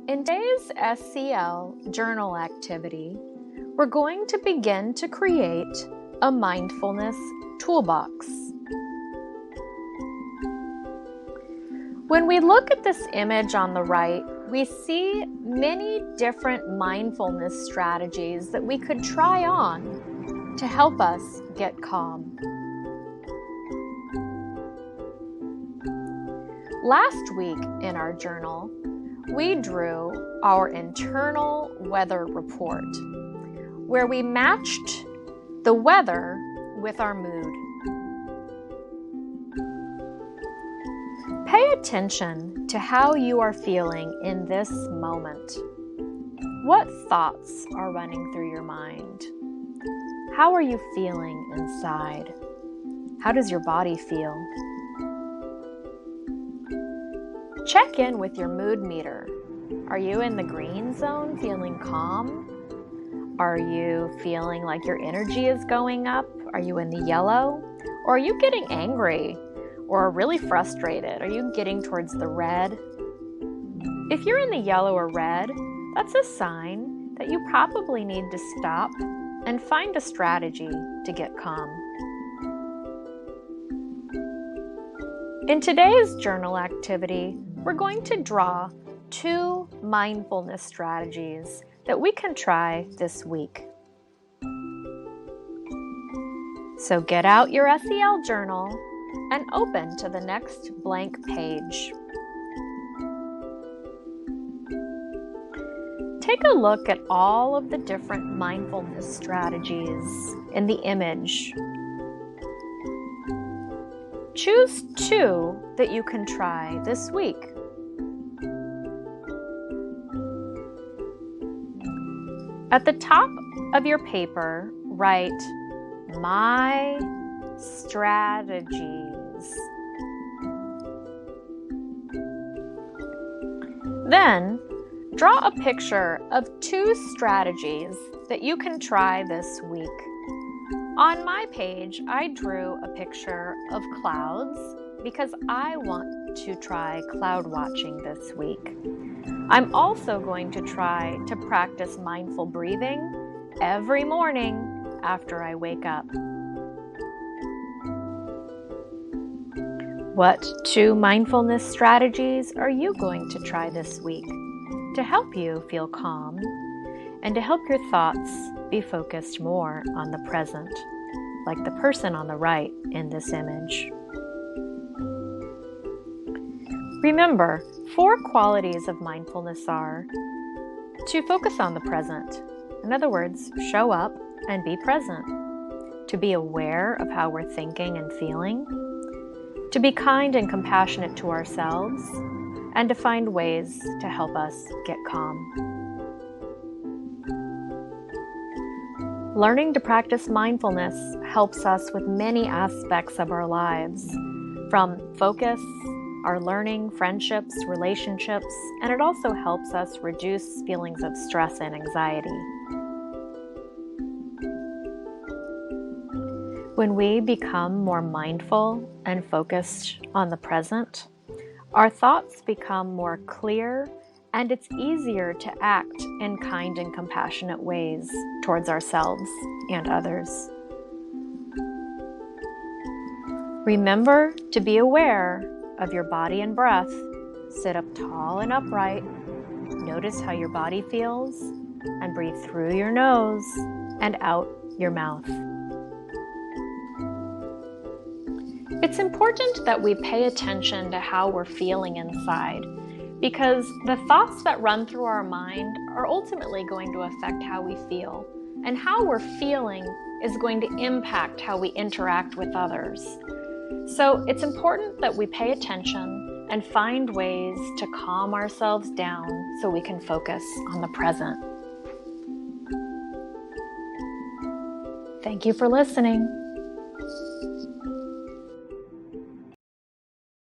In today's SEL Journal activity, we're going to begin to create a mindfulness toolbox. When we look at this image on the right, we see many different mindfulness strategies that we could try on to help us get calm. Last week in our journal, we drew our internal weather report, where we matched the weather with our mood. Pay attention to how you are feeling in this moment. What thoughts are running through your mind? How are you feeling inside? How does your body feel? Check in with your mood meter. Are you in the green zone, feeling calm? Are you feeling like your energy is going up? Are you in the yellow? Or are you getting angry or really frustrated? Are you getting towards the red? If you're in the yellow or red, that's a sign that you probably need to stop and find a strategy to get calm. In today's journal activity, we're going to draw 2 mindfulness strategies that we can try this week. So get out your SEL journal and open to the next blank page. Take a look at all of the different mindfulness strategies in the image. Choose 2 that you can try this week. At the top of your paper, write "My strategies." Then, draw a picture of 2 strategies that you can try this week. On my page, I drew a picture of clouds because I want to try cloud watching this week. I'm also going to try to practice mindful breathing every morning after I wake up. What 2 mindfulness strategies are you going to try this week to help you feel calm and to help your thoughts be focused more on the present, like the person on the right in this image? Remember, 4 qualities of mindfulness are to focus on the present. In other words, show up and be present. To be aware of how we're thinking and feeling. To be kind and compassionate to ourselves. And to find ways to help us get calm. Learning to practice mindfulness helps us with many aspects of our lives, from focus, our learning, friendships, relationships, and it also helps us reduce feelings of stress and anxiety. When we become more mindful and focused on the present, our thoughts become more clear, and it's easier to act in kind and compassionate ways towards ourselves and others. Remember to be aware of your body and breath. Sit up tall and upright. Notice how your body feels, and breathe through your nose and out your mouth. It's important that we pay attention to how we're feeling inside, because the thoughts that run through our mind are ultimately going to affect how we feel, and how we're feeling is going to impact how we interact with others. So it's important that we pay attention and find ways to calm ourselves down so we can focus on the present. Thank you for listening.